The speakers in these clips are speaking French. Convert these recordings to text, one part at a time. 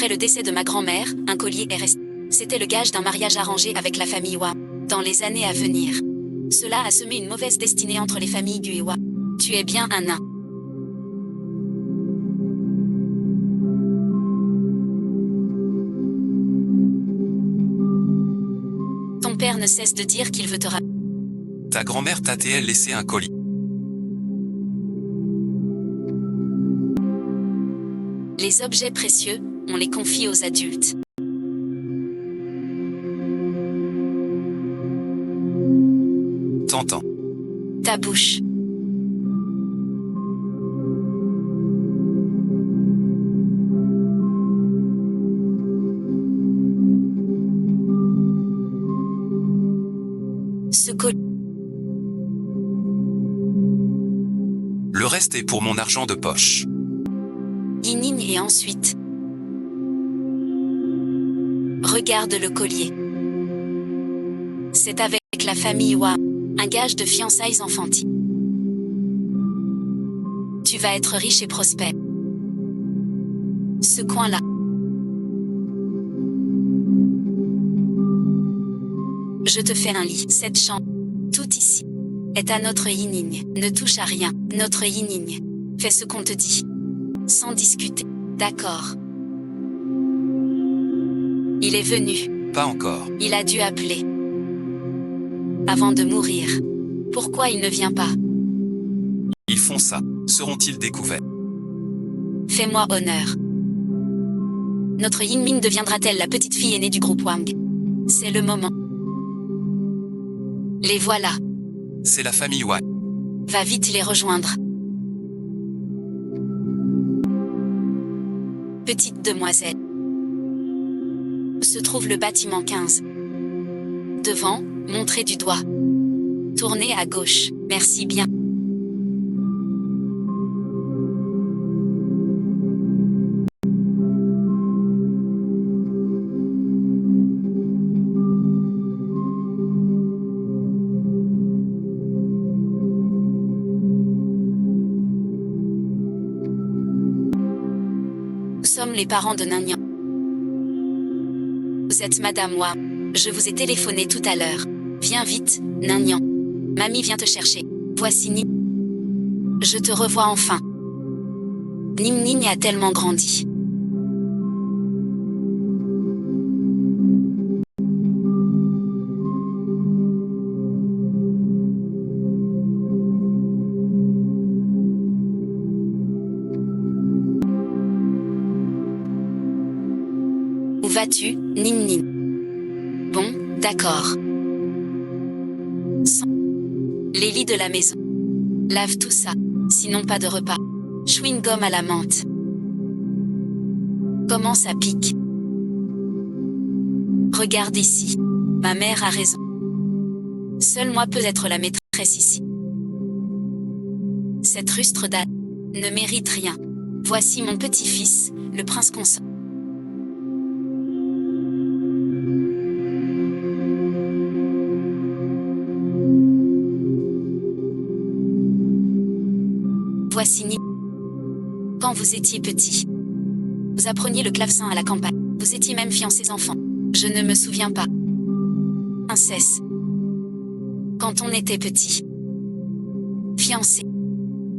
Après le décès de ma grand-mère, un collier est resté. C'était le gage d'un mariage arrangé avec la famille Wa. Dans les années à venir, cela a semé une mauvaise destinée entre les familles Gu et Wa. Tu es bien un nain. Ton père ne cesse de dire qu'il veut te rappeler. Ta grand-mère t'a-t-elle laissé un colis? Les objets précieux, on les confie aux adultes. T'entends. Ta bouche. Ce collier. Le reste est pour mon argent de poche. Yin Yin et ensuite. Regarde le collier. C'est avec la famille Wa. Un gage de fiançailles enfantines. Tu vas être riche et prospère. Ce coin-là. Je te fais un lit. Cette chambre. Tout ici. Est à notre Yin Yin. Ne touche à rien. Notre Yin Yin. Fais ce qu'on te dit. Sans discuter. D'accord. Il est venu. Pas encore. Il a dû appeler. Avant de mourir. Pourquoi il ne vient pas? Ils font ça. Seront-ils découverts? Fais-moi honneur. Notre Yin Min deviendra-t-elle la petite fille aînée du groupe Wang? C'est le moment. Les voilà. C'est la famille Wang. Va vite les rejoindre. Petite demoiselle. Se trouve le bâtiment 15. Devant, montrez du doigt. Tournez à gauche. Merci bien. Nous sommes les parents de Nagnan. Vous êtes Madame Wa. Je vous ai téléphoné tout à l'heure. Viens vite, Nagnan. Mamie vient te chercher. Voici Nim. Je te revois enfin. Nim Nim a tellement grandi. Où vas-tu, Nim Nim? Bon, d'accord. Les lits de la maison. Lave tout ça, sinon pas de repas. Chewing-gum à la menthe. Comment ça pique? Regarde ici. Ma mère a raison. Seule moi peux être la maîtresse ici. Cette rustre dame ne mérite rien. Voici mon petit-fils, le prince consort. Voici Nim. Quand vous étiez petit, vous appreniez le clavecin à la campagne. Vous étiez même fiancés enfants. Je ne me souviens pas. Princesse. Quand on était petit. Fiancés.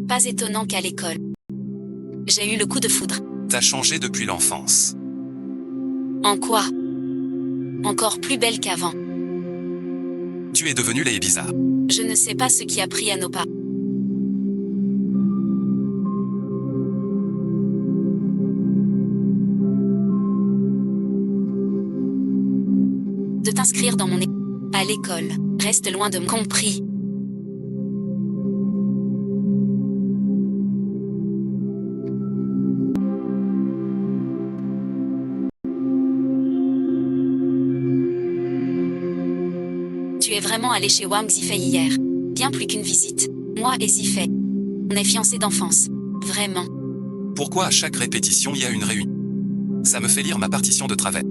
Pas étonnant qu'à l'école. J'ai eu le coup de foudre. T'as changé depuis l'enfance. En quoi? Encore plus belle qu'avant. Tu es devenue laid et bizarre. Je ne sais pas ce qui a pris à nos parents. De t'inscrire dans mon à l'école. Reste loin de compris. Tu es vraiment allé chez Wang Zifei hier. Bien plus qu'une visite. Moi et Zifei. On est fiancés d'enfance. Vraiment. Pourquoi à chaque répétition il y a une réunion? Ça me fait lire ma partition de travers.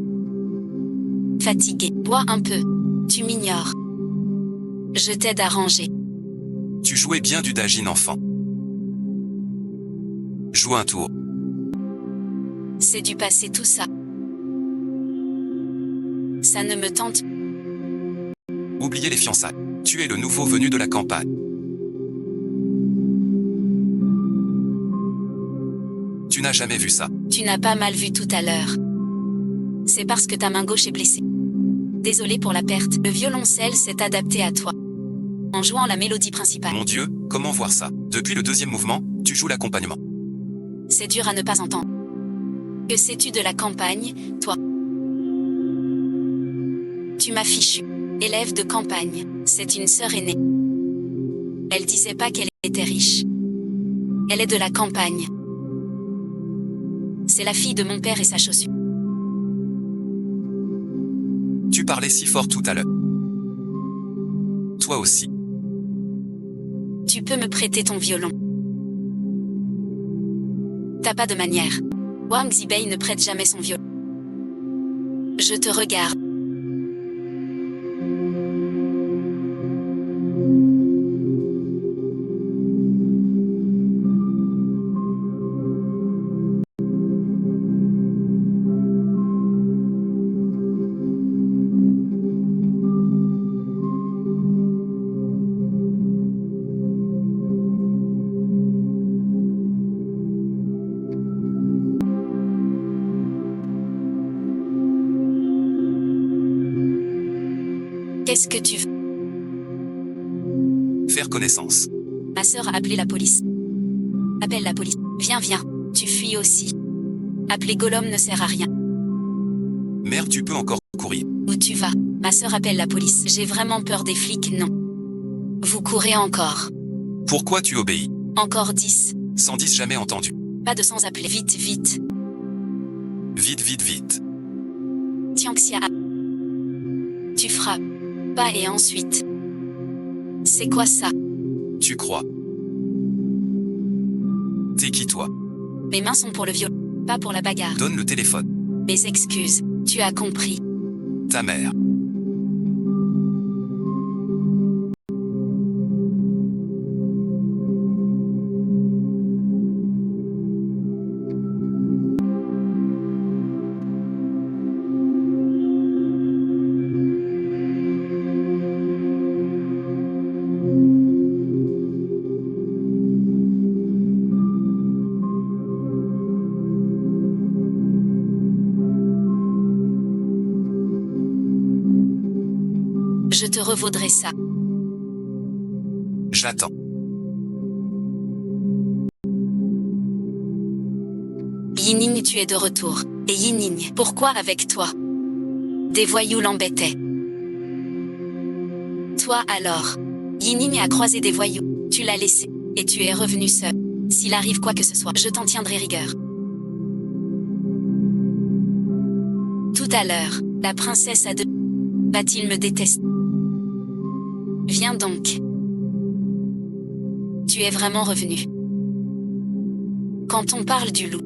Fatigué. Bois un peu. Tu m'ignores. Je t'aide à ranger. Tu jouais bien du Dajin enfant. Joue un tour. C'est du passé tout ça. Ça ne me tente. Oubliez les fiançailles. Tu es le nouveau venu de la campagne. Tu n'as jamais vu ça. Tu n'as pas mal vu tout à l'heure. C'est parce que ta main gauche est blessée. Désolé pour la perte, le violoncelle s'est adapté à toi. En jouant la mélodie principale. Mon Dieu, comment voir ça? Depuis le deuxième mouvement, tu joues l'accompagnement. C'est dur à ne pas entendre. Que sais-tu de la campagne, toi? Tu m'as fichu. Élève de campagne, c'est une sœur aînée. Elle disait pas qu'elle était riche. Elle est de la campagne. C'est la fille de mon père et sa chaussure. Tu parlais si fort tout à l'heure. Toi aussi. Tu peux me prêter ton violon. T'as pas de manière. Wang Zibei ne prête jamais son violon. Je te regarde. Qu'est-ce que tu veux? Faire connaissance. Ma sœur a appelé la police. Appelle la police. Viens, viens. Tu fuis aussi. Appeler Gollum ne sert à rien. Mère, tu peux encore courir. Où tu vas? Ma sœur appelle la police. J'ai vraiment peur des flics, non. Vous courez encore. Pourquoi tu obéis? Encore 10. 110 jamais entendu. Pas de sans appeler. Vite, vite. Vite, vite, vite. Tianxia. Tu frappes. Pas et ensuite. C'est quoi ça? Tu crois. T'es qui toi? Mes mains sont pour le violon, pas pour la bagarre. Donne le téléphone. Mes excuses. Tu as compris. Ta mère. Je te revaudrai ça. J'attends. Yining, tu es de retour. Et Yining, pourquoi avec toi? Des voyous l'embêtaient. Toi alors. Yining a croisé des voyous. Tu l'as laissé. Et tu es revenu seul. S'il arrive quoi que ce soit, je t'en tiendrai rigueur. Tout à l'heure, la princesse a deux. Va-t-il me détester? Viens donc. Tu es vraiment revenu. Quand on parle du loup.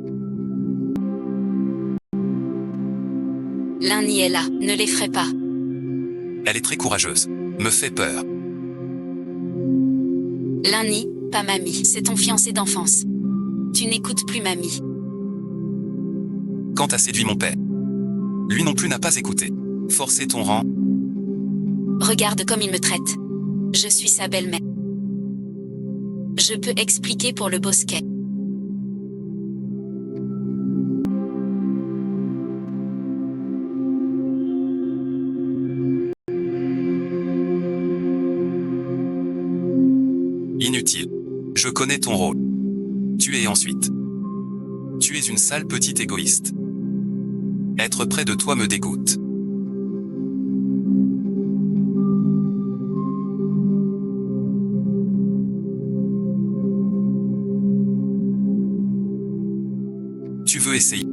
L'un est là, ne l'effraie pas. Elle est très courageuse. Me fait peur. L'un pas mamie, c'est ton fiancé d'enfance. Tu n'écoutes plus mamie. Quand t'as séduit mon père. Lui non plus n'a pas écouté. Forcer ton rang. Regarde comme il me traite. Je suis sa belle-mère. Je peux expliquer pour le bosquet. Inutile. Je connais ton rôle. Tu es ensuite. Tu es une sale petite égoïste. Être près de toi me dégoûte. Tu veux essayer?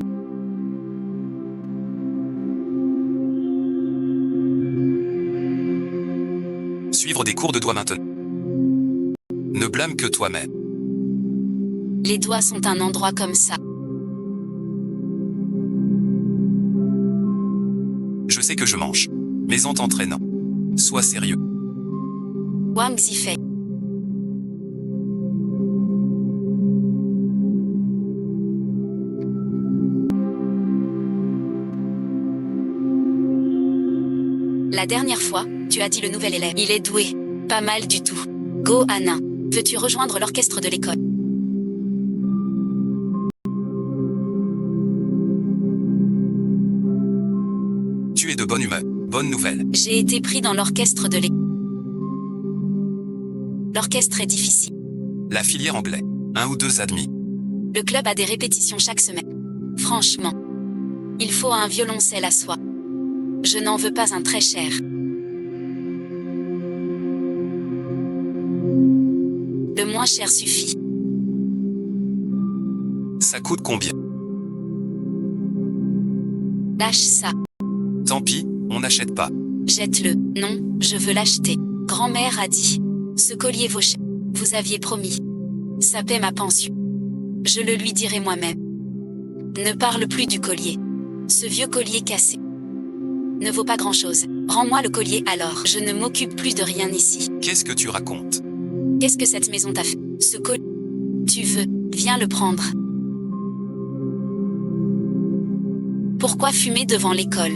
Suivre des cours de doigts maintenant. Ne blâme que toi-même. Les doigts sont un endroit comme ça. Je sais que je mange. Mais en t'entraînant. Sois sérieux. Wang Zifei. La dernière fois, tu as dit le nouvel élève. Il est doué. Pas mal du tout. Go Anna. Veux-tu rejoindre l'orchestre de l'école? Tu es de bonne humeur. Bonne nouvelle. J'ai été pris dans l'orchestre de l'école. L'orchestre est difficile. La filière anglais. 1 ou 2 admis. Le club a des répétitions chaque semaine. Franchement, il faut un violoncelle à soi. Je n'en veux pas un très cher. Le moins cher suffit. Ça coûte combien? Lâche ça. Tant pis, on n'achète pas. Jette-le. Non, je veux l'acheter. Grand-mère a dit. Ce collier vaut cher. Vous aviez promis. Ça paie ma pension. Je le lui dirai moi-même. Ne parle plus du collier. Ce vieux collier cassé ne vaut pas grand-chose. Rends-moi le collier alors. Je ne m'occupe plus de rien ici. Qu'est-ce que tu racontes? Qu'est-ce que cette maison t'a fait? Ce collier. Tu veux, viens le prendre. Pourquoi fumer devant l'école?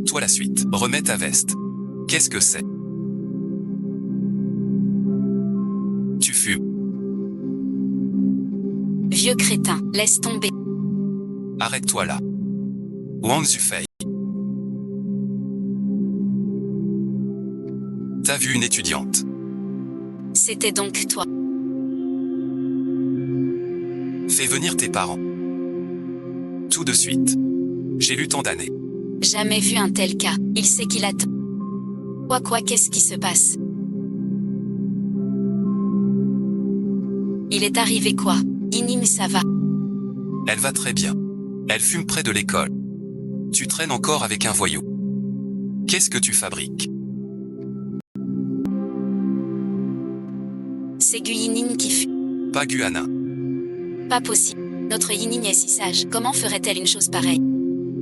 Toi la suite. Remets ta veste. Qu'est-ce que c'est? Tu fumes. Vieux crétin, laisse tomber. Arrête-toi là. Wang Zufei. T'as vu une étudiante? C'était donc toi. Fais venir tes parents. Tout de suite. J'ai lu tant d'années. Jamais vu un tel cas. Il sait qu'il attend. Quoi, qu'est-ce qui se passe? Il est arrivé quoi? Yining, ça va? Elle va très bien. Elle fume près de l'école. Tu traînes encore avec un voyou. Qu'est-ce que tu fabriques? C'est Gu Yining qui fume. Pas Guana. Pas possible. Notre Yining est si sage. Comment ferait-elle une chose pareille?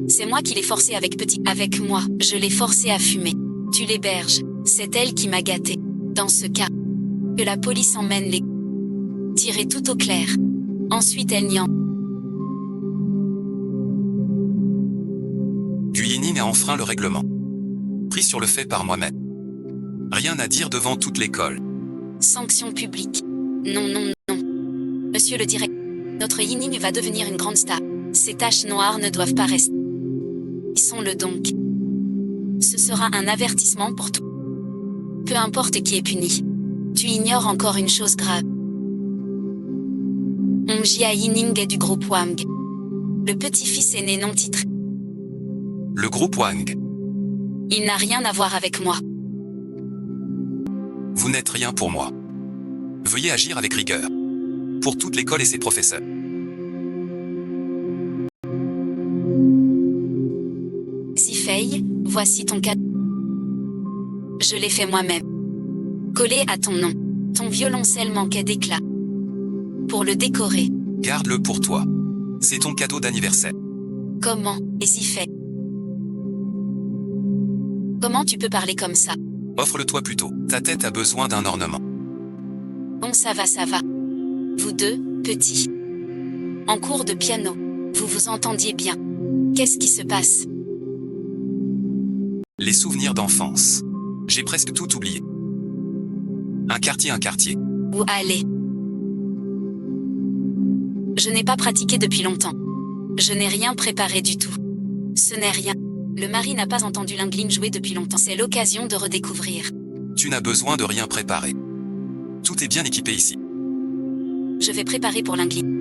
C'est moi qui l'ai forcé avec petit. Avec moi, je l'ai forcé à fumer. Tu l'héberges. C'est elle qui m'a gâté. Dans ce cas, que la police emmène les... Tirer tout au clair. Ensuite elle n'y en... Gu Yining a enfreint le règlement. Pris sur le fait par moi-même. Rien à dire devant toute l'école. Sanction publique. Non. Monsieur le directeur, notre Yining va devenir une grande star. Ces taches noires ne doivent pas rester. Sont-le donc. Ce sera un avertissement pour tout. Peu importe qui est puni. Tu ignores encore une chose grave. Ongjia Yining est du groupe Wang. Le petit-fils aîné non titré. Le groupe Wang. Il n'a rien à voir avec moi. Vous n'êtes rien pour moi. Veuillez agir avec rigueur. Pour toute l'école et ses professeurs. Zifei, voici ton cadeau. Je l'ai fait moi-même. Collé à ton nom. Ton violoncelle manquait d'éclat. Pour le décorer. Garde-le pour toi. C'est ton cadeau d'anniversaire. Comment, Zifei? Comment tu peux parler comme ça? Offre-le-toi plutôt. Ta tête a besoin d'un ornement. Bon, ça va. Vous deux, petits. En cours de piano. Vous vous entendiez bien. Qu'est-ce qui se passe? Les souvenirs d'enfance. J'ai presque tout oublié. Un quartier. Où aller? Je n'ai pas pratiqué depuis longtemps. Je n'ai rien préparé du tout. Ce n'est rien. Le mari n'a pas entendu Lingling jouer depuis longtemps. C'est l'occasion de redécouvrir. Tu n'as besoin de rien préparer. Tout est bien équipé ici. Je vais préparer pour Lingling.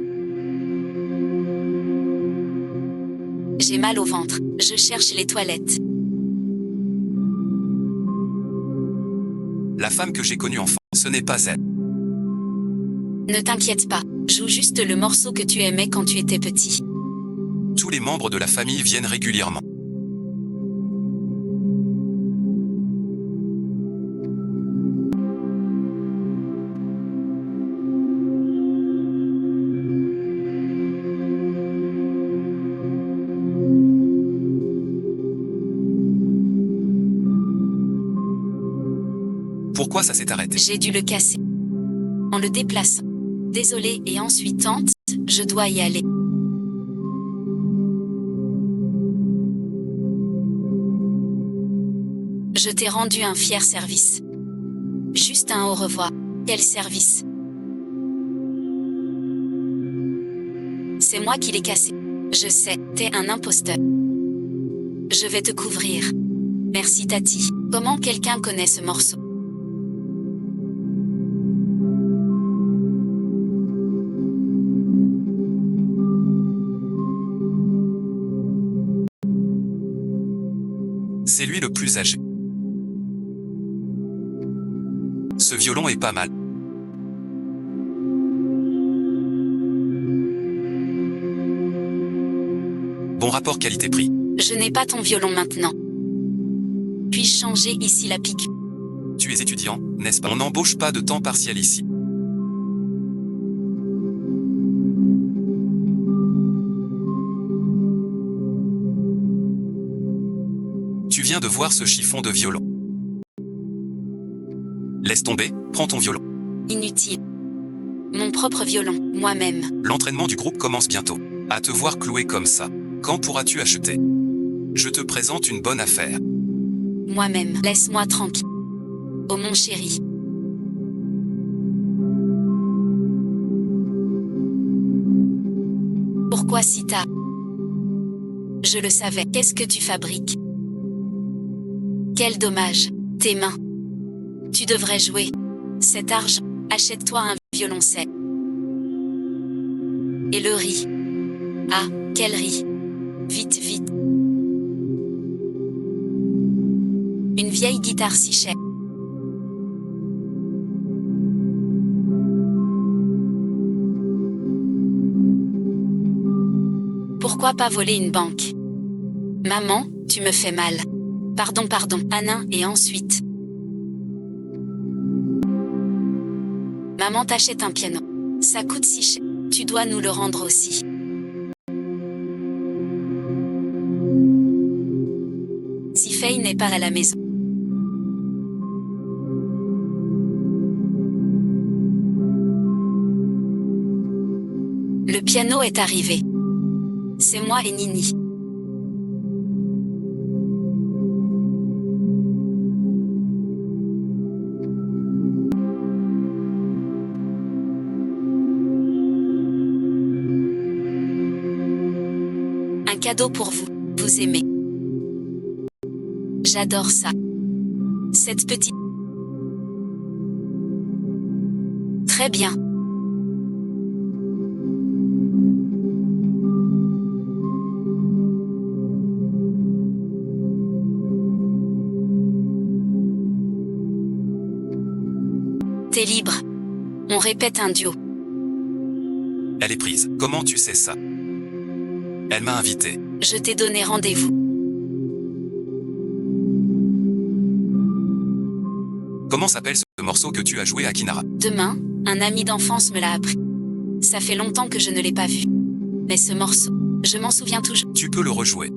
J'ai mal au ventre. Je cherche les toilettes. La femme que j'ai connue enfant, ce n'est pas elle. Ne t'inquiète pas. Joue juste le morceau que tu aimais quand tu étais petit. Tous les membres de la famille viennent régulièrement. Pourquoi ça s'est arrêté? J'ai dû le casser. En le déplaçant. Désolé et ensuite tente, je dois y aller. Je t'ai rendu un fier service. Juste un au revoir. Quel service? C'est moi qui l'ai cassé. Je sais, t'es un imposteur. Je vais te couvrir. Merci Tati. Comment quelqu'un connaît ce morceau? C'est lui le plus âgé. Ce violon est pas mal. Bon rapport qualité-prix. Je n'ai pas ton violon maintenant. Puis-je changer ici la pique? Tu es étudiant, n'est-ce pas? On n'embauche pas de temps partiel ici. Tu viens de voir ce chiffon de violon. Laisse tomber, prends ton violon. Inutile. Mon propre violon, moi-même. L'entraînement du groupe commence bientôt. À te voir cloué comme ça. Quand pourras-tu acheter? Je te présente une bonne affaire. Moi-même. Laisse-moi tranquille. Oh mon chéri. Pourquoi si tard? Je le savais. Qu'est-ce que tu fabriques? Quel dommage. Tes mains. Tu devrais jouer. Cet argent. Achète-toi un violoncelle. Et le riz. Ah, quel riz. Vite, vite. Une vieille guitare si chère. Pourquoi pas voler une banque? Maman, tu me fais mal. Pardon, pardon. Anna, et ensuite. Maman t'achète un piano. Ça coûte si cher. Tu dois nous le rendre aussi. Zifei n'est pas à la maison. Le piano est arrivé. C'est moi et Nini. Un cadeau pour vous. Vous aimez. J'adore ça. Cette petite... Très bien. T'es libre. On répète un duo. Elle est prise. Comment tu sais ça? Elle m'a invité. Je t'ai donné rendez-vous. Comment s'appelle ce morceau que tu as joué à Kinara? Demain, un ami d'enfance me l'a appris. Ça fait longtemps que je ne l'ai pas vu. Mais ce morceau, je m'en souviens toujours. Tu peux le rejouer.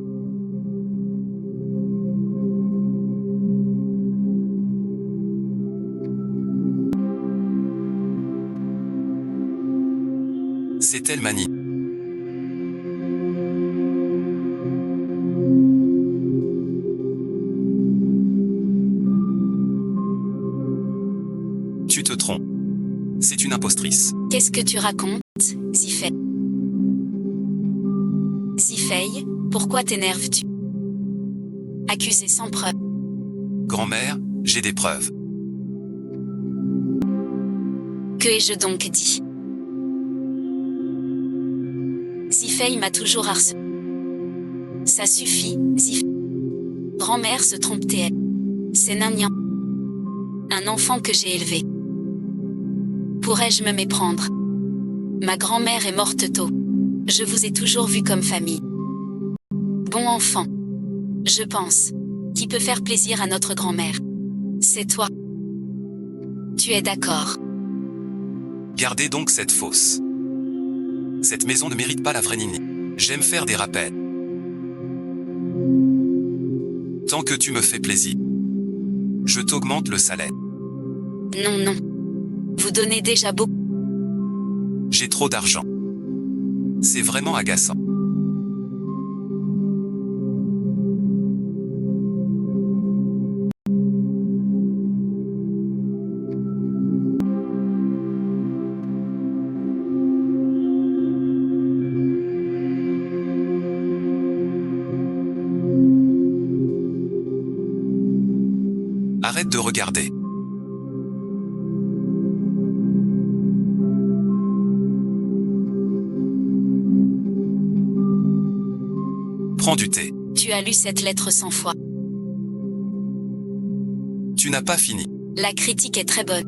C'est elle manie. Tu te trompes. C'est une impostrice. Qu'est-ce que tu racontes, Zifei? Zifei, pourquoi t'énerves-tu? Accusé sans preuve. Grand-mère, j'ai des preuves. Que ai-je donc dit? Zifei m'a toujours harcelé. Ça suffit, Zifei. Grand-mère se trompe-t-elle? C'est Nagnan. Un enfant que j'ai élevé. Pourrais-je me méprendre? Ma grand-mère est morte tôt. Je vous ai toujours vu comme famille. Bon enfant. Je pense. Qui peut faire plaisir à notre grand-mère? C'est toi. Tu es d'accord? Gardez donc cette fosse. Cette maison ne mérite pas la vraie Nini. J'aime faire des rappels. Tant que tu me fais plaisir, je t'augmente le salaire. Non, non. Vous donnez déjà beaucoup. J'ai trop d'argent. C'est vraiment agaçant. Arrête de regarder. Prends du thé. Tu as lu cette lettre 100 fois. Tu n'as pas fini. La critique est très bonne.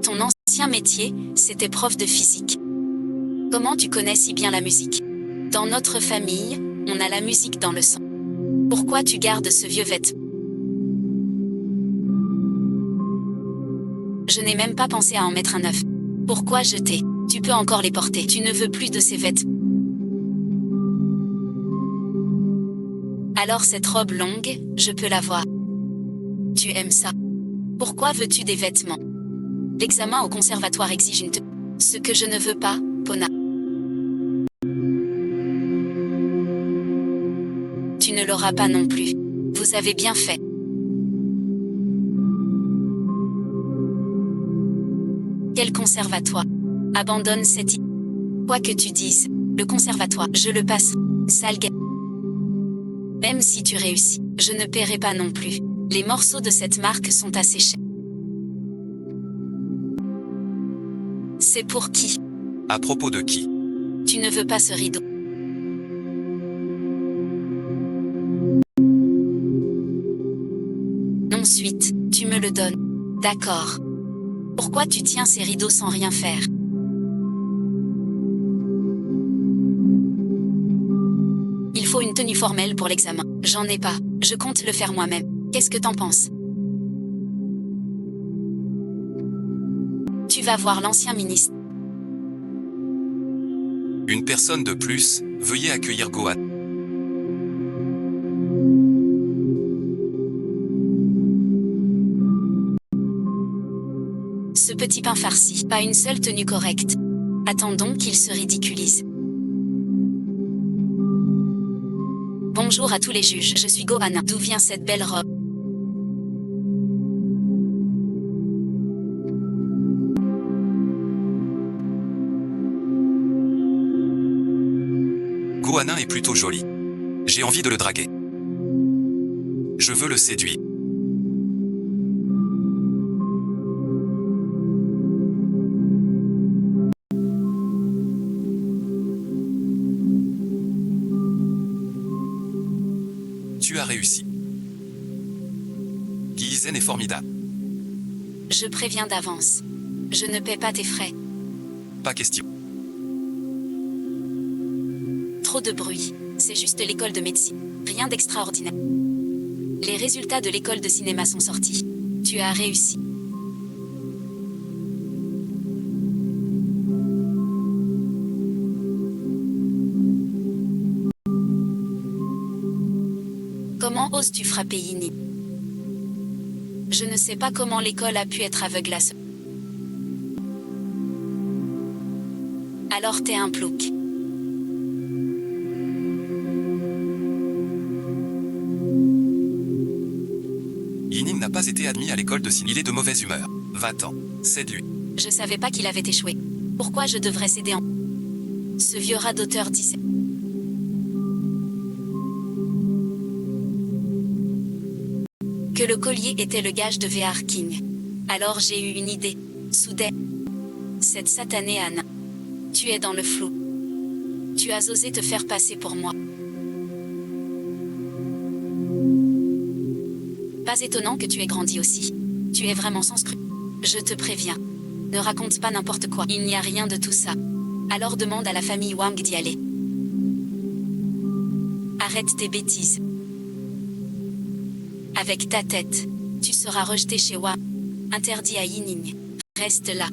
Ton ancien métier, c'était prof de physique. Comment tu connais si bien la musique? Dans notre famille, on a la musique dans le sang. Pourquoi tu gardes ce vieux vêtement? Je n'ai même pas pensé à en mettre un neuf. Pourquoi jeter? Tu peux encore les porter. Tu ne veux plus de ces vêtements. Alors cette robe longue, je peux la voir. Tu aimes ça. Pourquoi veux-tu des vêtements? L'examen au conservatoire exige une tenue. Ce que je ne veux pas, Pona. Tu ne l'auras pas non plus. Vous avez bien fait. Quel conservatoire? Abandonne cette idée. Quoi que tu dises, le conservatoire, je le passe. Sale gars. Même si tu réussis, je ne paierai pas non plus. Les morceaux de cette marque sont assez chers. C'est pour qui? À propos de qui? Tu ne veux pas ce rideau. Ensuite, tu me le donnes. D'accord. Pourquoi tu tiens ces rideaux sans rien faire? Il faut une tenue formelle pour l'examen. J'en ai pas. Je compte le faire moi-même. Qu'est-ce que t'en penses? Tu vas voir l'ancien ministre. Une personne de plus, veuillez accueillir Gohan. Ce petit pain farci, pas une seule tenue correcte. Attendons qu'il se ridiculise. Bonjour à tous les juges, je suis Gohan. D'où vient cette belle robe? Gohan est plutôt joli. J'ai envie de le draguer. Je veux le séduire. Tu as réussi. Gizen est formidable. Je préviens d'avance. Je ne paie pas tes frais. Pas question. Trop de bruit. C'est juste l'école de médecine. Rien d'extraordinaire. Les résultats de l'école de cinéma sont sortis. Tu as réussi. Comment oses-tu frapper Yini? Je ne sais pas comment l'école a pu être aveugle à ce... Alors t'es un plouc. Yining n'a pas été admis à l'école de cinéma. Il est de mauvaise humeur. Va-t'en. Cède-lui. Je savais pas qu'il avait échoué. Pourquoi je devrais céder en... Ce vieux rat d'auteur disait... que le collier était le gage de VR King. Alors j'ai eu une idée. Soudain. Cette satanée Anna. Tu es dans le flou. Tu as osé te faire passer pour moi. Pas étonnant que tu aies grandi aussi. Tu es vraiment sans scrupule. Je te préviens. Ne raconte pas n'importe quoi. Il n'y a rien de tout ça. Alors demande à la famille Wang d'y aller. Arrête tes bêtises. Avec ta tête, tu seras rejeté chez Wang. Interdit à Yining. Reste là.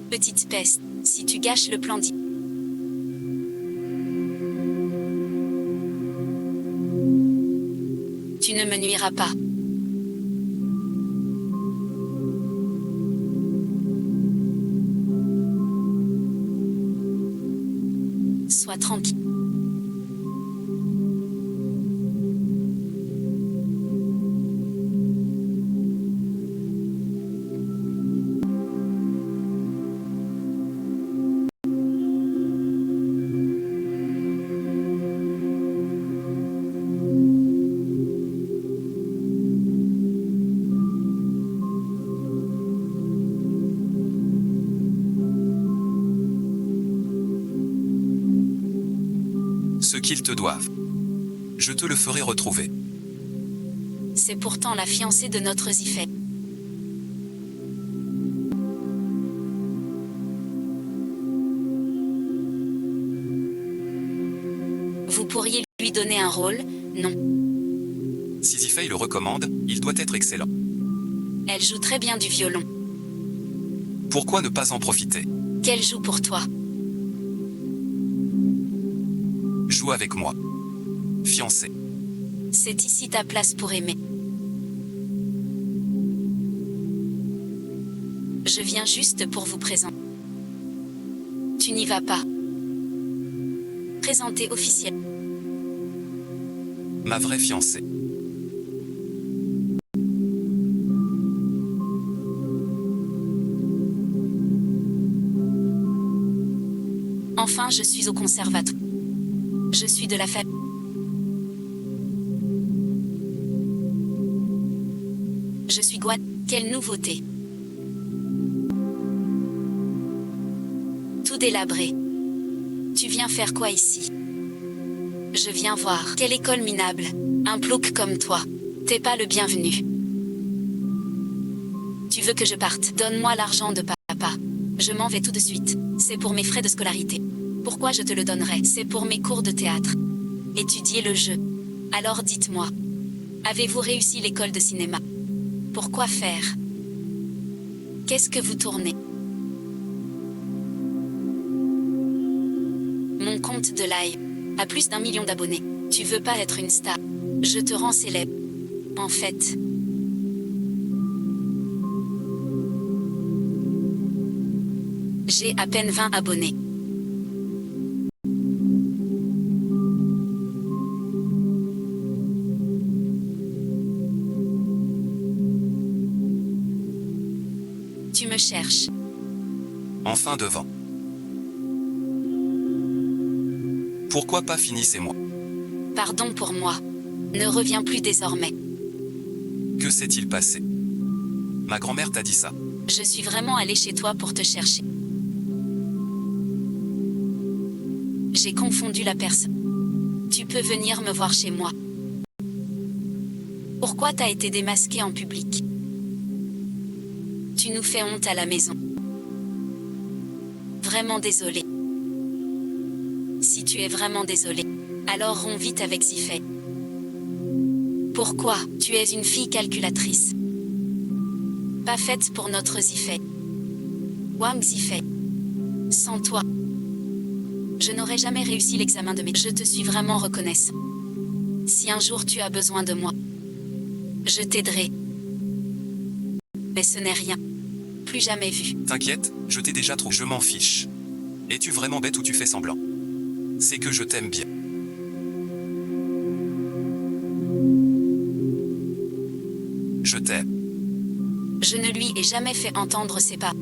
Petite peste, si tu gâches le plan dit. Tu ne me nuiras pas. tranquille. Ce qu'ils te doivent. Je te le ferai retrouver. C'est pourtant la fiancée de notre Zifet. Vous pourriez lui donner un rôle, non? Si Zifei le recommande, il doit être excellent. Elle joue très bien du violon. Pourquoi ne pas en profiter? Qu'elle joue pour toi. Joue avec moi. Fiancé. C'est ici ta place pour aimer. Je viens juste pour vous présenter. Tu n'y vas pas. Présenter officiel. Ma vraie fiancée. Enfin, je suis au conservatoire. Je suis de la famille. Je suis Guan. Quelle nouveauté. Tout délabré. Tu viens faire quoi ici? Je viens voir. Quelle école minable. Un plouc comme toi. T'es pas le bienvenu. Tu veux que je parte? Donne-moi l'argent de papa. Je m'en vais tout de suite. C'est pour mes frais de scolarité. Pourquoi je te le donnerais? C'est pour mes cours de théâtre. Étudier le jeu. Alors dites-moi. Avez-vous réussi l'école de cinéma? Pourquoi faire? Qu'est-ce que vous tournez? Mon compte de live a plus d'1 million d'abonnés. Tu veux pas être une star? Je te rends célèbre. En fait. J'ai à peine 20 abonnés. Tu me cherches. Enfin devant. Pourquoi pas finissez-moi? Pardon pour moi. Ne reviens plus désormais. Que s'est-il passé? Ma grand-mère t'a dit ça. Je suis vraiment allée chez toi pour te chercher. J'ai confondu la personne. Tu peux venir me voir chez moi. Pourquoi t'as été démasqué en public? Tu nous fais honte à la maison. Vraiment désolé. Si tu es vraiment désolé, alors romps vite avec Zifei. Pourquoi? Tu es une fille calculatrice. Pas faite pour notre Zifei. Wang Zifei. Sans toi, je n'aurais jamais réussi l'examen de mes... Je te suis vraiment reconnaissant. Si un jour tu as besoin de moi, je t'aiderai. Mais ce n'est rien. Plus jamais vu. T'inquiète, je t'ai déjà trop. Je m'en fiche. Es-tu vraiment bête ou tu fais semblant? C'est que je t'aime bien. Je t'aime. Je ne lui ai jamais fait entendre ses pas.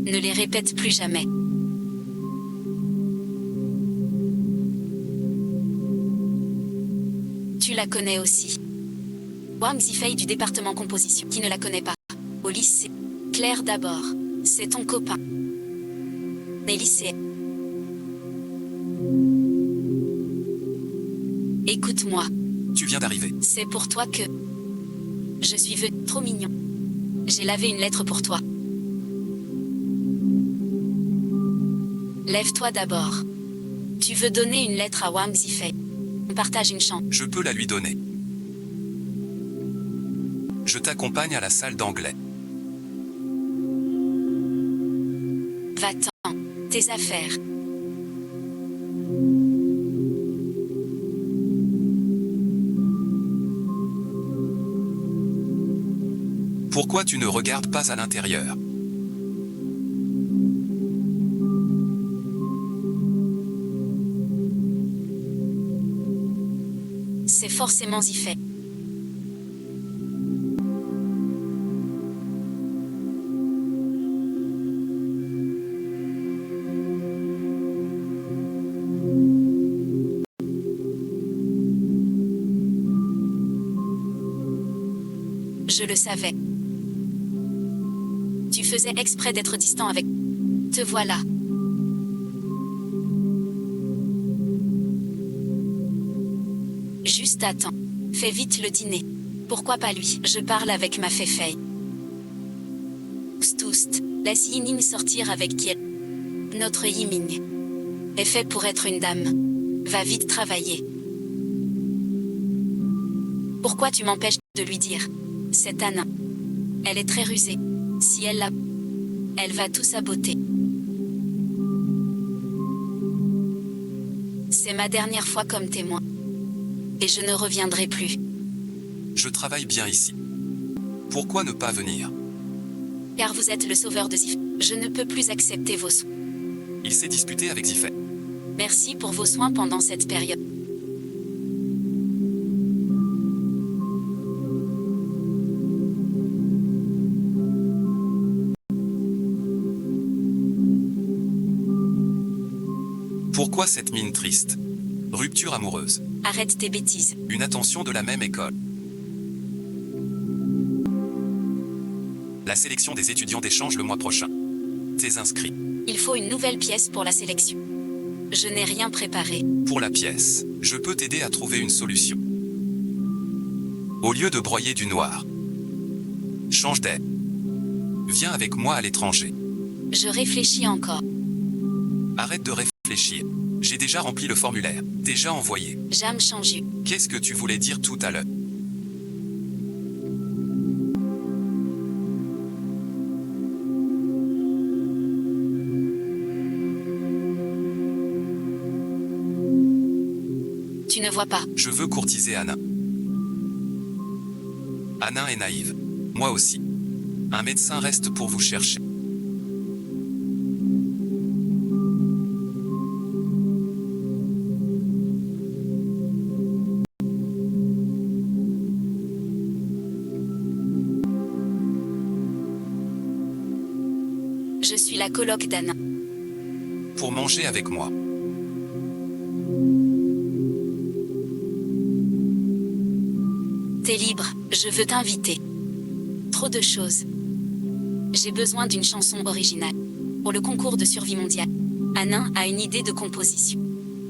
Ne les répète plus jamais. Tu la connais aussi. Wang Zifei du département composition. Qui ne la connaît pas? Au lycée. Claire d'abord. C'est ton copain. Les lycéens. Écoute-moi. Tu viens d'arriver. C'est pour toi que... Je suis venu. Trop mignon. J'ai lavé une lettre pour toi. Lève-toi d'abord. Tu veux donner une lettre à Wang Zifei? On partage une chambre. Je peux la lui donner. Je t'accompagne à la salle d'anglais. Va-t'en. Tes affaires. Pourquoi tu ne regardes pas à l'intérieur? C'est forcément Zifei. Je le savais. Tu faisais exprès d'être distant avec... Te voilà. Juste attends. Fais vite le dîner. Pourquoi pas lui? Je parle avec ma Feifei. Oust, laisse Yiming sortir avec qui elle... Notre Yiming est fait pour être une dame. Va vite travailler. Pourquoi tu m'empêches de lui dire? C'est Anna. Elle est très rusée. Si elle l'a... Elle va tout saboter. C'est ma dernière fois comme témoin. Et je ne reviendrai plus. Je travaille bien ici. Pourquoi ne pas venir? Car vous êtes le sauveur de Zifei. Je ne peux plus accepter vos soins. Il s'est disputé avec Zifei. Merci pour vos soins pendant cette période. Pourquoi cette mine triste? Rupture amoureuse. Arrête tes bêtises. Une attention de la même école. La sélection des étudiants d'échange le mois prochain. Tes inscrits. Il faut une nouvelle pièce pour la sélection. Je n'ai rien préparé. Pour la pièce, je peux t'aider à trouver une solution. Au lieu de broyer du noir, change d'air. Viens avec moi à l'étranger. Je réfléchis encore. Arrête de réfléchir. J'ai déjà rempli le formulaire. Déjà envoyé. Jam Chanju. Qu'est-ce que tu voulais dire tout à l'heure? Tu ne vois pas. Je veux courtiser Anna. Anna est naïve. Moi aussi. Un médecin reste pour vous chercher. Je suis la coloc d'Anna. Pour manger avec moi. T'es libre, je veux t'inviter. Trop de choses. J'ai besoin d'une chanson originale. Pour le concours de survie mondiale. Anna a une idée de composition.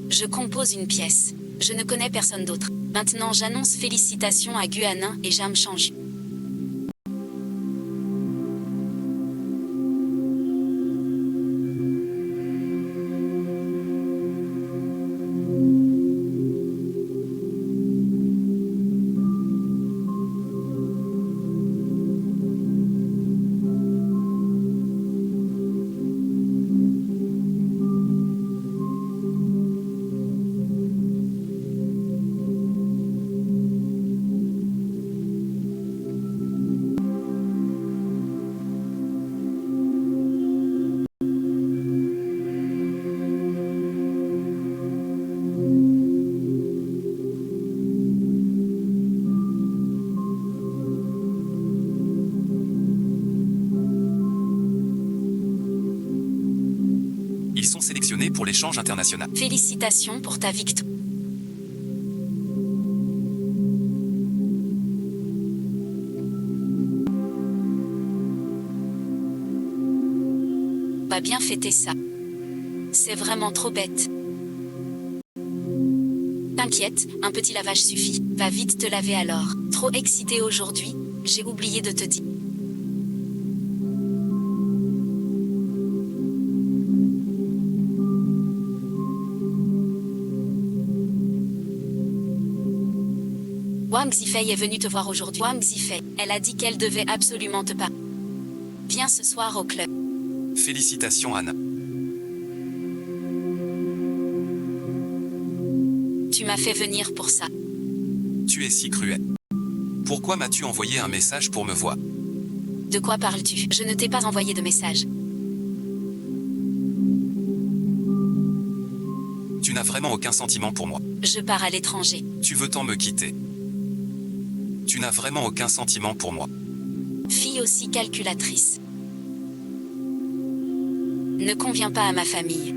Je compose une pièce. Je ne connais personne d'autre. Maintenant j'annonce félicitations à Guanin et Jam Chanju. Ils sont sélectionnés pour l'échange international. Félicitations pour ta victoire. Pas bien fêter ça. C'est vraiment trop bête. T'inquiète, un petit lavage suffit. Va vite te laver alors. Trop excité aujourd'hui, j'ai oublié de te dire. Wang Zifei est venue te voir aujourd'hui. Wang Zifei, elle a dit qu'elle devait absolument te parler. Viens ce soir au club. Félicitations Anna. Tu m'as fait venir pour ça. Tu es si cruel. Pourquoi m'as-tu envoyé un message pour me voir? De quoi parles-tu? Je ne t'ai pas envoyé de message. Tu n'as vraiment aucun sentiment pour moi. Je pars à l'étranger. Tu veux tant me quitter. Tu n'as vraiment aucun sentiment pour moi. Fille aussi calculatrice. Ne convient pas à ma famille.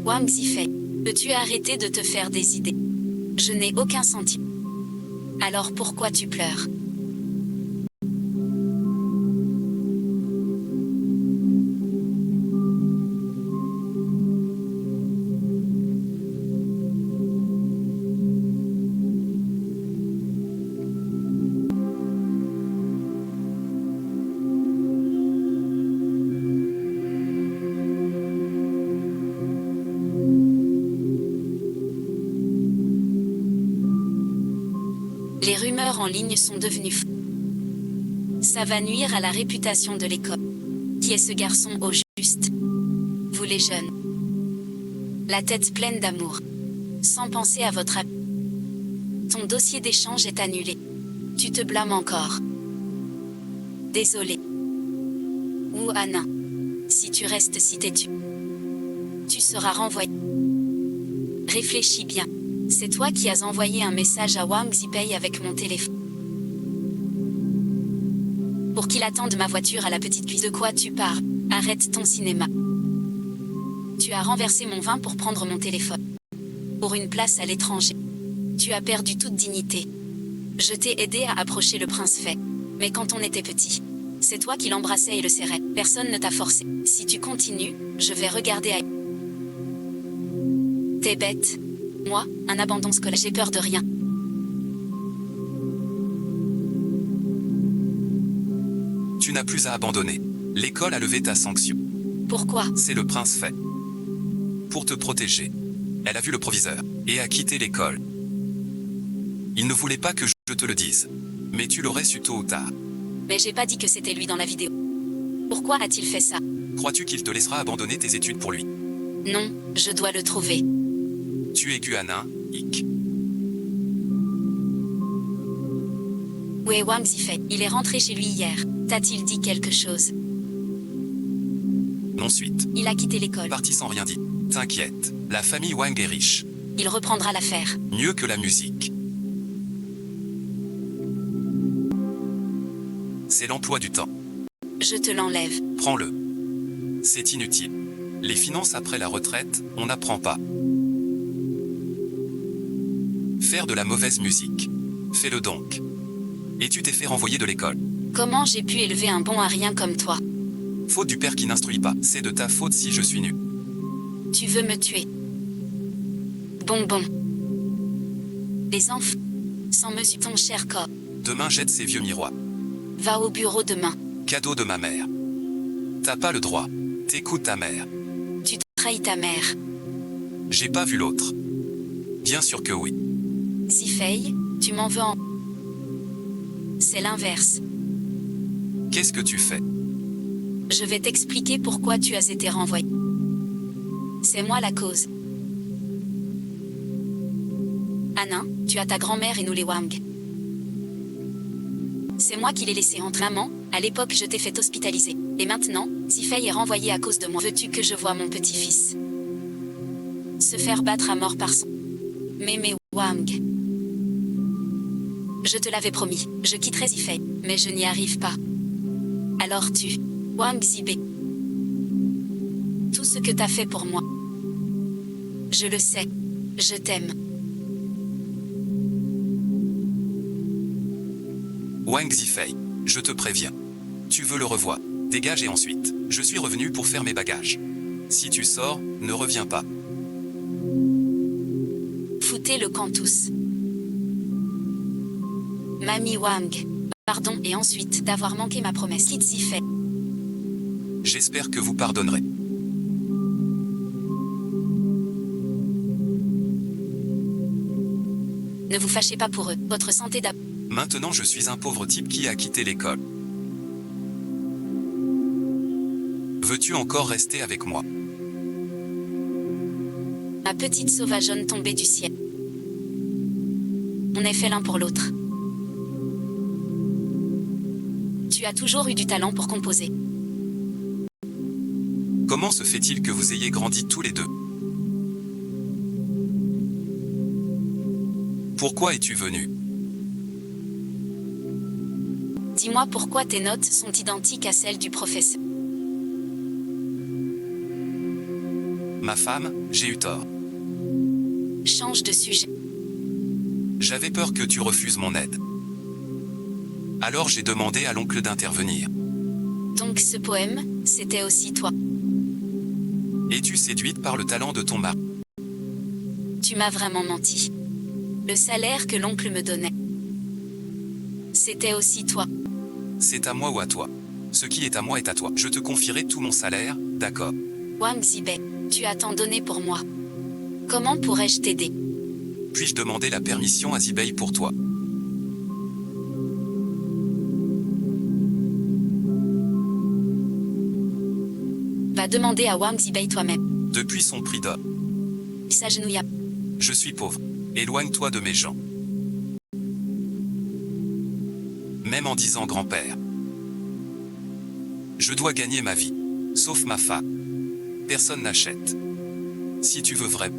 Wang Zifei, peux-tu arrêter de te faire des idées? Je n'ai aucun sentiment. Alors pourquoi tu pleures? Les rumeurs en ligne sont devenues fous. Ça va nuire à la réputation de l'école. Qui est ce garçon au juste? Vous les jeunes. La tête pleine d'amour. Sans penser à votre ami. Ton dossier d'échange est annulé. Tu te blâmes encore. Désolé. Ou Anna. Si tu restes si têtu, tu seras renvoyé. Réfléchis bien. C'est toi qui as envoyé un message à Wang Zifei avec mon téléphone. Pour qu'il attende ma voiture à la petite cuisse. De quoi tu parles? Arrête ton cinéma. Tu as renversé mon vin pour prendre mon téléphone. Pour une place à l'étranger. Tu as perdu toute dignité. Je t'ai aidé à approcher le prince Fei. Mais quand on était petit, c'est toi qui l'embrassais et le serrais. Personne ne t'a forcé. Si tu continues, je vais regarder ailleurs. T'es bête. Moi, un abandon scolaire, j'ai peur de rien. Tu n'as plus à abandonner. L'école a levé ta sanction. Pourquoi? C'est le prince Fei. Pour te protéger. Elle a vu le proviseur et a quitté l'école. Il ne voulait pas que je te le dise. Mais tu l'aurais su tôt ou tard. Mais j'ai pas dit que c'était lui dans la vidéo. Pourquoi a-t-il fait ça? Crois-tu qu'il te laissera abandonner tes études pour lui? Non, je dois le trouver. Tu es Guanin, hic. Où est Wang Zifei? Il est rentré chez lui hier. T'a-t-il dit quelque chose? Non suite. Il a quitté l'école. Parti sans rien dire. T'inquiète, la famille Wang est riche. Il reprendra l'affaire. Mieux que la musique. C'est l'emploi du temps. Je te l'enlève. Prends-le. C'est inutile. Les finances après la retraite, on n'apprend pas. Faire de la mauvaise musique. Fais-le donc. Et tu t'es fait renvoyer de l'école. Comment j'ai pu élever un bon à rien comme toi? Faute du père qui n'instruit pas. C'est de ta faute si je suis nu. Tu veux me tuer? Bonbon. Les enfants. Sans mesure ton cher corps. Demain jette ces vieux miroirs. Va au bureau demain. Cadeau de ma mère. T'as pas le droit. T'écoutes ta mère. Tu trahis ta mère. J'ai pas vu l'autre. Bien sûr que oui. Zifei, tu m'en veux en... C'est l'inverse. Qu'est-ce que tu fais? Je vais t'expliquer pourquoi tu as été renvoyé. C'est moi la cause. Anna, tu as ta grand-mère et nous les Wang. C'est moi qui l'ai laissé entrer. Maman, à l'époque je t'ai fait hospitaliser. Et maintenant, Zifei est renvoyé à cause de moi. Veux-tu que je voie mon petit-fils se faire battre à mort par son... Mémé Wang. Je te l'avais promis, je quitterai Zifei, mais je n'y arrive pas. Alors tu, Wang Zibei. Tout ce que t'as fait pour moi. Je le sais. Je t'aime. Wang Zifei, je te préviens. Tu veux le revoir. Dégage et ensuite, je suis revenu pour faire mes bagages. Si tu sors, ne reviens pas. Foutez le camp tous. Mamie Wang. Pardon et ensuite d'avoir manqué ma promesse. Quitte Zifei. J'espère que vous pardonnerez. Ne vous fâchez pas pour eux. Votre santé d'abord. Maintenant je suis un pauvre type qui a quitté l'école. Veux-tu encore rester avec moi? Ma petite sauvageonne tombée du ciel. On est fait l'un pour l'autre. Tu as toujours eu du talent pour composer. Comment se fait-il que vous ayez grandi tous les deux? Pourquoi es-tu venu? Dis-moi pourquoi tes notes sont identiques à celles du professeur. Ma femme, j'ai eu tort. Change de sujet. J'avais peur que tu refuses mon aide. Alors j'ai demandé à l'oncle d'intervenir. Donc ce poème, c'était aussi toi. Es-tu séduite par le talent de ton mari? Tu m'as vraiment menti. Le salaire que l'oncle me donnait, c'était aussi toi. C'est à moi ou à toi. Ce qui est à moi est à toi. Je te confierai tout mon salaire, d'accord? Wang Zibei, tu as tant donné pour moi. Comment pourrais-je t'aider? Puis-je demander la permission à Zibei pour toi? Va demander à Wang Zibei toi-même. Depuis son prix d'or. Il s'agenouilla. Je suis pauvre. Éloigne-toi de mes gens. Même en disant grand-père. Je dois gagner ma vie. Sauf ma femme. Personne n'achète. Si tu veux vraiment.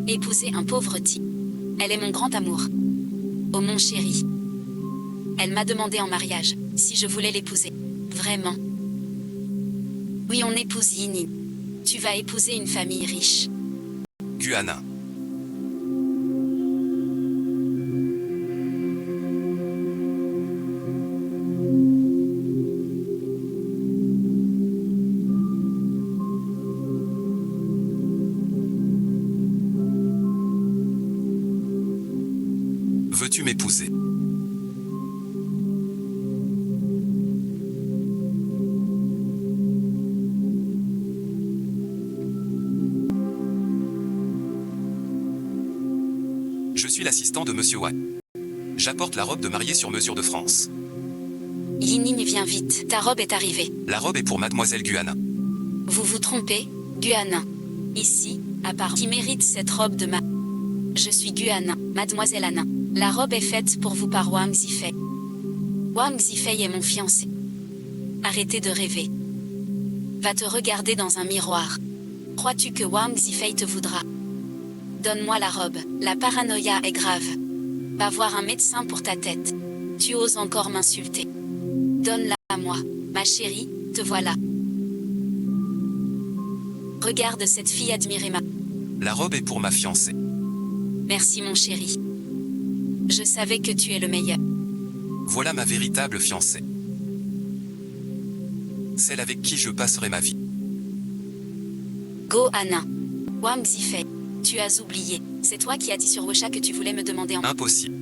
Épouser un pauvre type. Elle est mon grand amour. Oh mon chéri. Elle m'a demandé en mariage si je voulais l'épouser. Vraiment. Oui, on épouse Yini. Tu vas épouser une famille riche. Guana. Veux-tu m'épouser? Je suis l'assistant de Monsieur Wang. J'apporte la robe de mariée sur mesure de France. Yini, viens vite. Ta robe est arrivée. La robe est pour Mademoiselle Guana. Vous vous trompez, Guana. Ici, à part qui mérite cette robe de ma... Je suis Guana, Mademoiselle Anna. La robe est faite pour vous par Wang Zifei. Wang Zifei est mon fiancé. Arrêtez de rêver. Va te regarder dans un miroir. Crois-tu que Wang Zifei te voudra? Donne-moi la robe, la paranoïa est grave. Va voir un médecin pour ta tête. Tu oses encore m'insulter. Donne-la à moi, ma chérie, te voilà. Regarde cette fille admirer ma... La robe est pour ma fiancée. Merci mon chéri. Je savais que tu es le meilleur. Voilà ma véritable fiancée. Celle avec qui je passerai ma vie. Go Anna. Wang Zifei. Tu as oublié. C'est toi qui as dit sur Wosha que tu voulais me demander en... Impossible.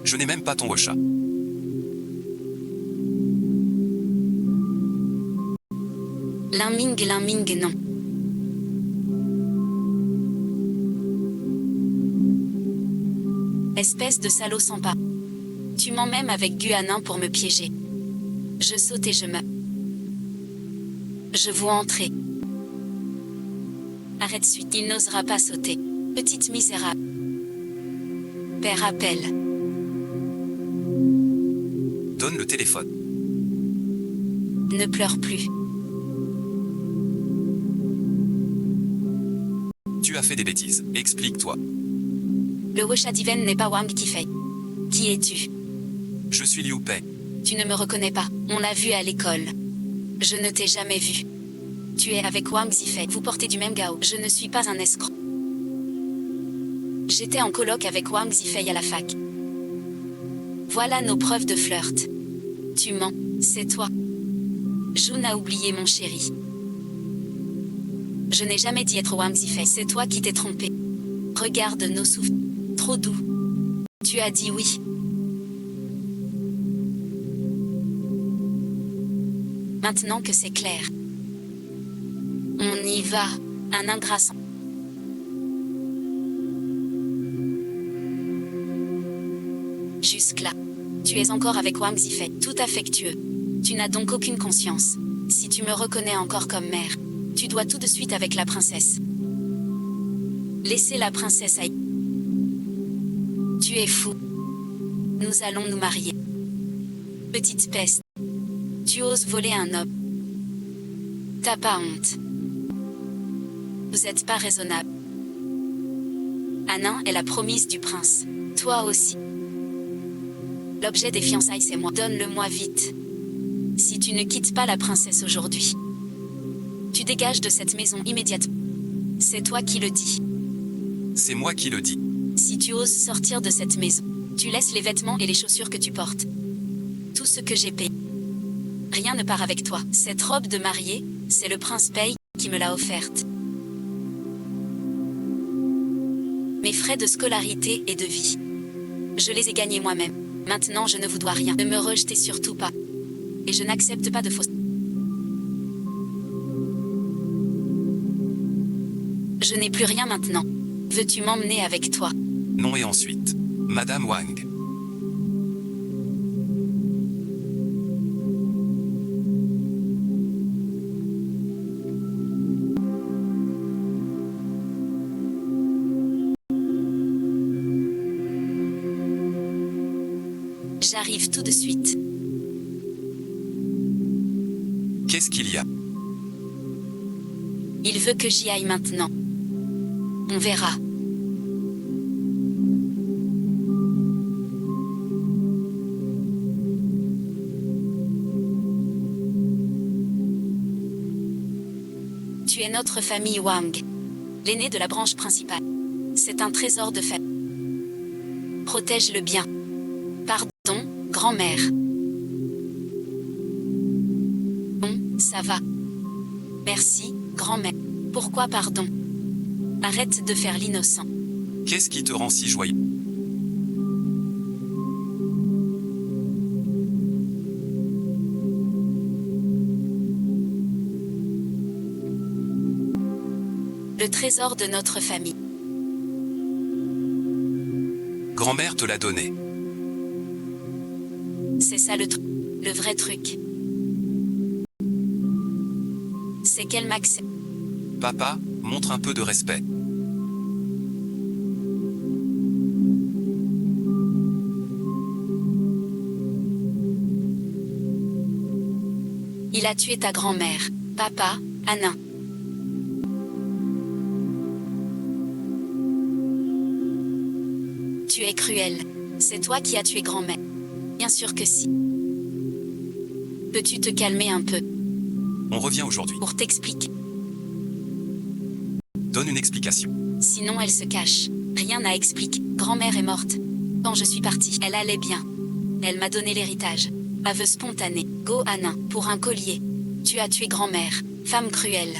Je n'ai même pas ton Wosha. Linming, non. Espèce de salaud sans pas. Tu mens même avec Guanin pour me piéger. Je saute et je me... Je vous entrer. Arrête suite, il n'osera pas sauter. Petite misérable. Père appelle. Donne le téléphone. Ne pleure plus. Tu as fait des bêtises. Explique-toi. Le Wosha Diven n'est pas Wang Zifei. Qui es-tu? Je suis Liu Pei. Tu ne me reconnais pas. On l'a vu à l'école. Je ne t'ai jamais vu. Tu es avec Wang Zifei. Vous portez du même gao. Je ne suis pas un escroc. J'étais en coloc avec Wang Zifei à la fac. Voilà nos preuves de flirt. Tu mens, c'est toi. Jun a oublié mon chéri. Je n'ai jamais dit être Wang Zifei. C'est toi qui t'es trompé. Regarde nos souvenirs. Trop doux. Tu as dit oui. Maintenant que c'est clair. On y va, un ingrat sans... Jusque-là. Tu es encore avec Wang Zifei, tout affectueux. Tu n'as donc aucune conscience. Si tu me reconnais encore comme mère, tu dois tout de suite avec la princesse. Laissez la princesse à... Tu es fou. Nous allons nous marier. Petite peste. Tu oses voler un homme. T'as pas honte. Vous êtes pas raisonnable. Anna est la promise du prince. Toi aussi. L'objet des fiançailles, c'est moi. Donne-le-moi vite. Si tu ne quittes pas la princesse aujourd'hui, tu dégages de cette maison immédiatement. C'est toi qui le dis. C'est moi qui le dis. Si tu oses sortir de cette maison, tu laisses les vêtements et les chaussures que tu portes. Tout ce que j'ai payé. Rien ne part avec toi. Cette robe de mariée, c'est le prince Pei qui me l'a offerte. Mes frais de scolarité et de vie. Je les ai gagnés moi-même. Maintenant, je ne vous dois rien. Ne me rejetez surtout pas. Et je n'accepte pas de fausses. Je n'ai plus rien maintenant. Veux-tu m'emmener avec toi? Non et ensuite. Madame Wang. J'arrive tout de suite. Qu'est-ce qu'il y a? Il veut que j'y aille maintenant. On verra. Tu es notre famille Wang, l'aîné de la branche principale. C'est un trésor de famille. Protège-le bien. Pardon, grand-mère. Bon, ça va. Merci, grand-mère. Pourquoi pardon? Arrête de faire l'innocent. Qu'est-ce qui te rend si joyeux? Le trésor de notre famille. Grand-mère te l'a donné. C'est ça le vrai truc. C'est qu'elle m'accepte. Papa, montre un peu de respect. Il a tué ta grand-mère. Papa, Anna. Tu es cruel. C'est toi qui as tué grand-mère. Bien sûr que si. Peux-tu te calmer un peu? On revient aujourd'hui. Pour t'expliquer. Donne une explication. Sinon elle se cache. Rien à expliquer. Grand-mère est morte. Quand je suis partie, elle allait bien. Elle m'a donné l'héritage. Aveu spontané. Go Anna, pour un collier. Tu as tué grand-mère. Femme cruelle.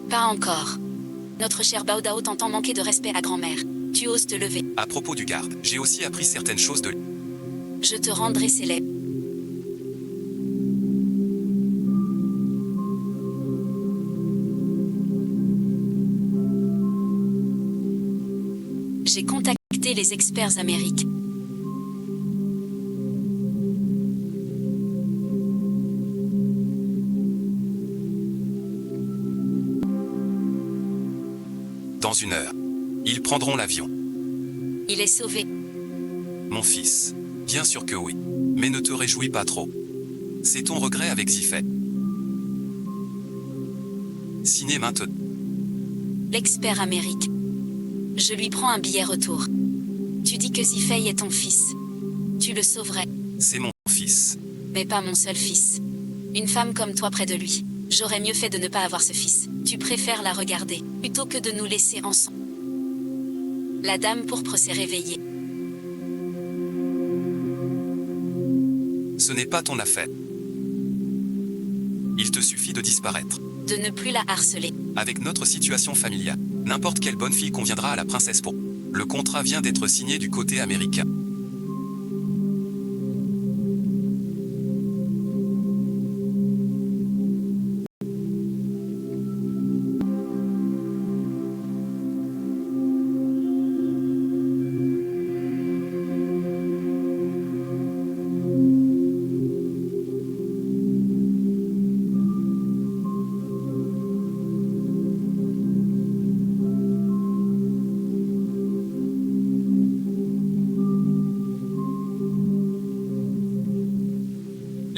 Pas encore. Notre cher Bao Dao t'entend manquer de respect à grand-mère. Tu oses te lever. À propos du garde, j'ai aussi appris certaines choses de... Je te rendrai célèbre. J'ai contacté les experts américains. Dans 1 heure. Ils prendront l'avion. Il est sauvé. Mon fils. Bien sûr que oui. Mais ne te réjouis pas trop. C'est ton regret avec Zifei. Ciné maintenant. L'expert américain. Je lui prends un billet retour. Tu dis que Zifei est ton fils. Tu le sauverais. C'est mon fils. Mais pas mon seul fils. Une femme comme toi près de lui. J'aurais mieux fait de ne pas avoir ce fils. Tu préfères la regarder, plutôt que de nous laisser ensemble. La dame pourpre s'est réveillée. Ce n'est pas ton affaire. Il te suffit de disparaître. De ne plus la harceler. Avec notre situation familiale, n'importe quelle bonne fille conviendra à la princesse pour... Le contrat vient d'être signé du côté américain.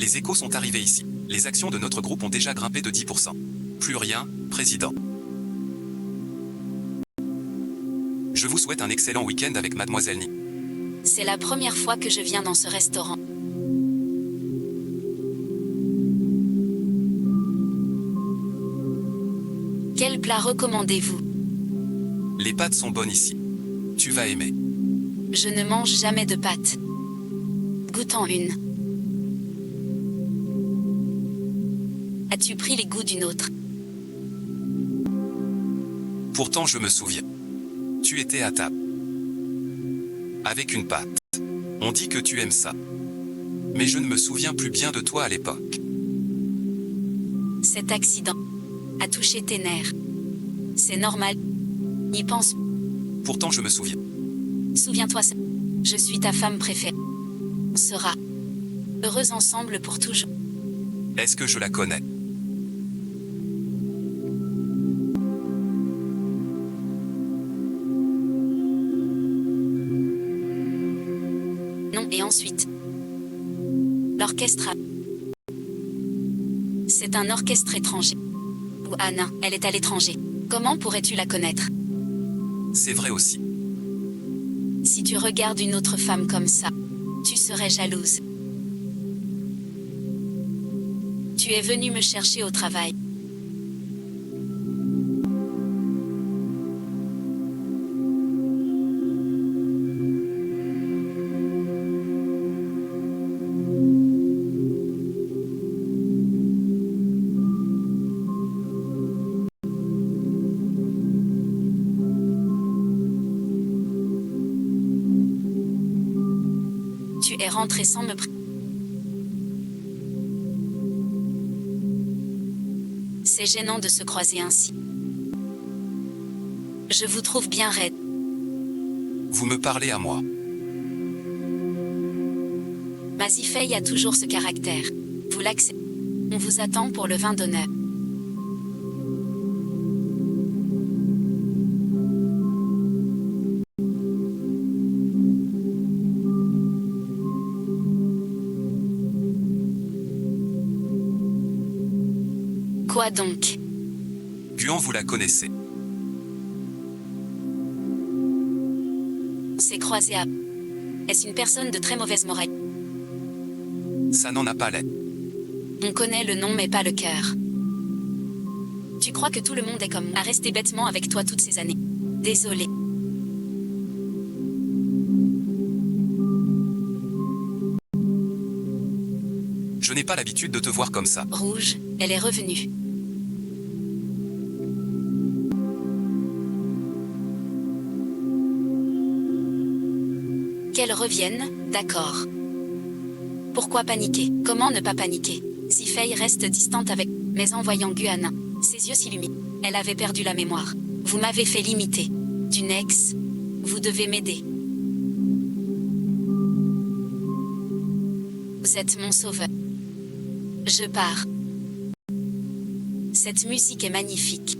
Les échos sont arrivés ici. Les actions de notre groupe ont déjà grimpé de 10%. Plus rien, président. Je vous souhaite un excellent week-end avec Mademoiselle Ni. C'est la première fois que je viens dans ce restaurant. Quel plat recommandez-vous? Les pâtes sont bonnes ici. Tu vas aimer. Je ne mange jamais de pâtes. Goûtons une. As-tu pris les goûts d'une autre? Pourtant je me souviens. Tu étais à table. Avec une pâte. On dit que tu aimes ça. Mais je ne me souviens plus bien de toi à l'époque. Cet accident a touché tes nerfs. C'est normal. N'y pense. Pourtant je me souviens. Souviens-toi, je suis ta femme préférée. On sera heureux ensemble pour toujours. Est-ce que je la connais? Non, et ensuite. L'orchestre a... C'est un orchestre étranger. Ou Anna, elle est à l'étranger. Comment pourrais-tu la connaître? C'est vrai aussi. Si tu regardes une autre femme comme ça, tu serais jalouse. Tu es venu me chercher au travail. Tu es rentré sans me prévenir. C'est gênant de se croiser ainsi. Je vous trouve bien raide. Vous me parlez à moi. Mazifei a toujours ce caractère. Vous l'acceptez. On vous attend pour le vin d'honneur. Quoi donc? Guan, vous la connaissez. On s'est croisé à... Est-ce une personne de très mauvaise morale? Ça n'en a pas l'air. On connaît le nom mais pas le cœur. Tu crois que tout le monde est comme à rester bêtement avec toi toutes ces années? Désolé. Je n'ai pas l'habitude de te voir comme ça. Rouge, elle est revenue. Qu'elle revienne, d'accord. Pourquoi paniquer? Comment ne pas paniquer? Zifei reste distante avec... Mais en voyant Guana, ses yeux s'illuminent. Elle avait perdu la mémoire. Vous m'avez fait l'imiter. D'une ex. Vous devez m'aider. Vous êtes mon sauveur. Je pars. Cette musique est magnifique.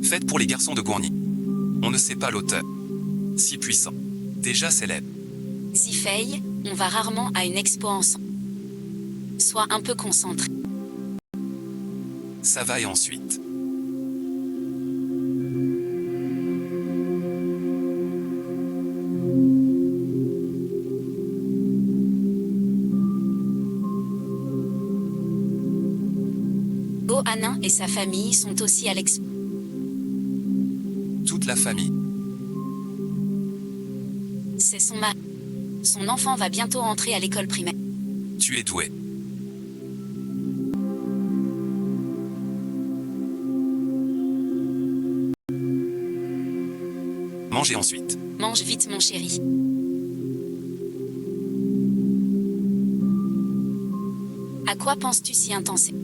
Faite pour les garçons de Gourny. On ne sait pas l'auteur. Si puissant. Déjà célèbre. Zifei, on va rarement à une expo ensemble. Sois un peu concentré. Ça va et ensuite. Gohanin et sa famille sont aussi à l'expo. Toute la famille. C'est son mari. Son enfant va bientôt entrer à l'école primaire. Tu es doué. Mangez ensuite. Mange vite mon chéri. À quoi penses-tu si intensément?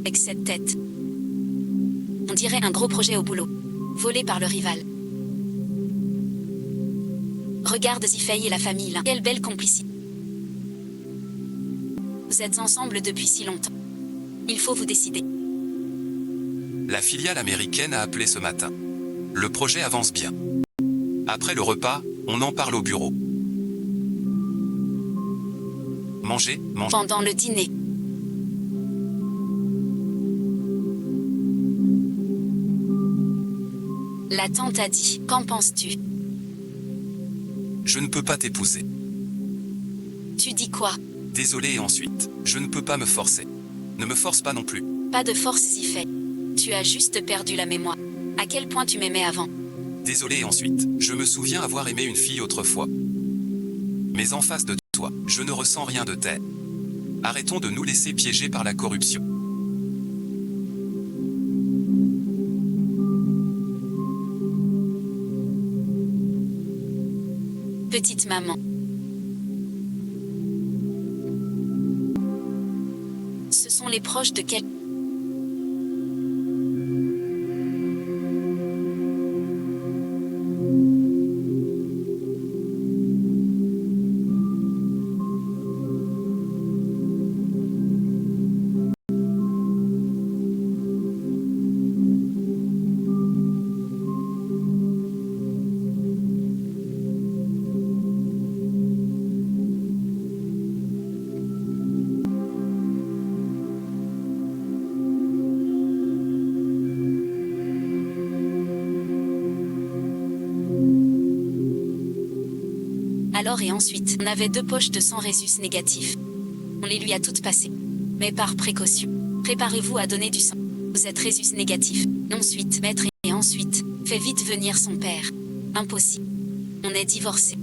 Avec cette tête. On dirait un gros projet au boulot. Volé par le rival. Regarde Zifei et la famille là. Quelle belle complicité. Vous êtes ensemble depuis si longtemps. Il faut vous décider. La filiale américaine a appelé ce matin. Le projet avance bien. Après le repas, on en parle au bureau. Manger. Pendant le dîner. La tante a dit, qu'en penses-tu? Je ne peux pas t'épouser. Tu dis quoi? Désolé et ensuite, je ne peux pas me forcer. Ne me force pas non plus. Pas de force Zifei. Tu as juste perdu la mémoire. À quel point tu m'aimais avant? Désolé et ensuite, je me souviens avoir aimé une fille autrefois. Mais en face de toi, je ne ressens rien de tel. Arrêtons de nous laisser piéger par la corruption. Petite maman. Ce sont les proches de quel... Alors et ensuite, on avait 2 poches de sang rhésus négatif. On les lui a toutes passées. Mais par précaution, préparez-vous à donner du sang. Vous êtes rhésus négatif. Ensuite, maître et ensuite, fais vite venir son père. Impossible. On est divorcés.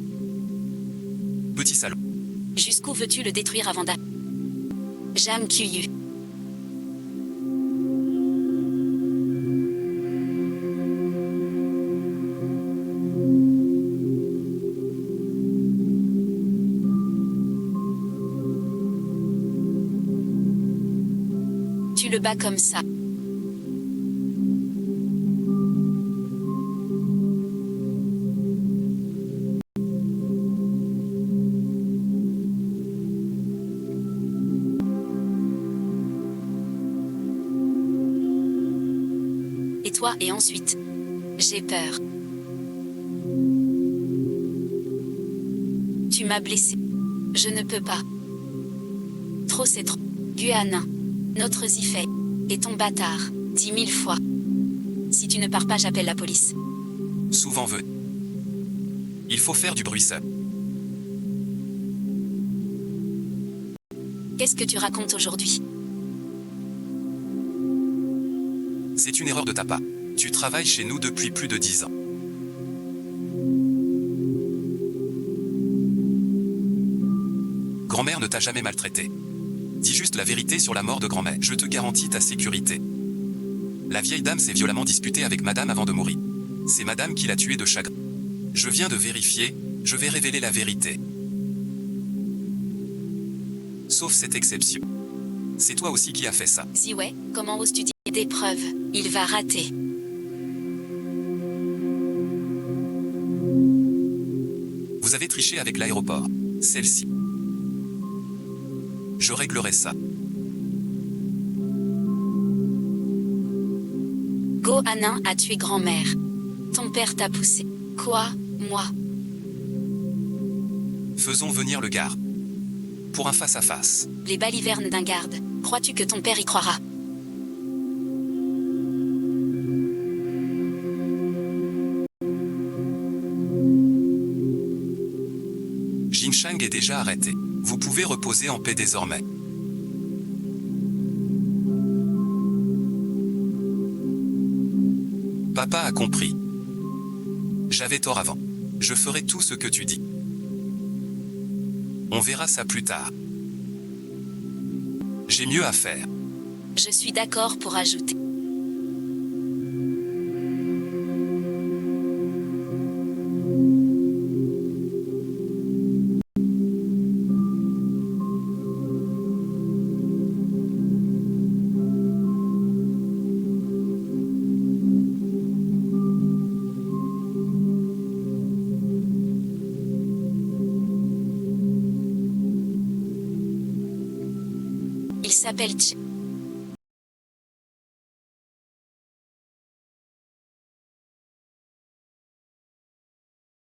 Petit salaud. Jusqu'où veux-tu le détruire avant d'a... Jam Kuyu. Tu le bats comme ça. Et toi et ensuite. J'ai peur. Tu m'as blessé. Je ne peux pas. Trop c'est trop. Guana. Notre Zifei. Et ton bâtard. 10 000 fois. Si tu ne pars pas, j'appelle la police. Souvent venu. Il faut faire du bruit seul. Qu'est-ce que tu racontes aujourd'hui? C'est une erreur de ta part. Tu travailles chez nous depuis plus de 10 ans. Grand-mère ne t'a jamais maltraité. Dis juste la vérité sur la mort de grand-mère. Je te garantis ta sécurité. La vieille dame s'est violemment disputée avec madame avant de mourir. C'est madame qui l'a tuée de chagrin. Je viens de vérifier, je vais révéler la vérité. Sauf cette exception. C'est toi aussi qui as fait ça. Ziwei, comment oses-tu dire des preuves? Il va rater. Vous avez triché avec l'aéroport. Celle-ci. Je réglerai ça. Go-Hanin a tué grand-mère. Ton père t'a poussé. Quoi? Moi? Faisons venir le garde. Pour un face-à-face. Les balivernes d'un garde. Crois-tu que ton père y croira? Jinchang est déjà arrêté. Vous pouvez reposer en paix désormais. Papa a compris. J'avais tort avant. Je ferai tout ce que tu dis. On verra ça plus tard. J'ai mieux à faire. Je suis d'accord pour ajouter. Il s'appelle Ch.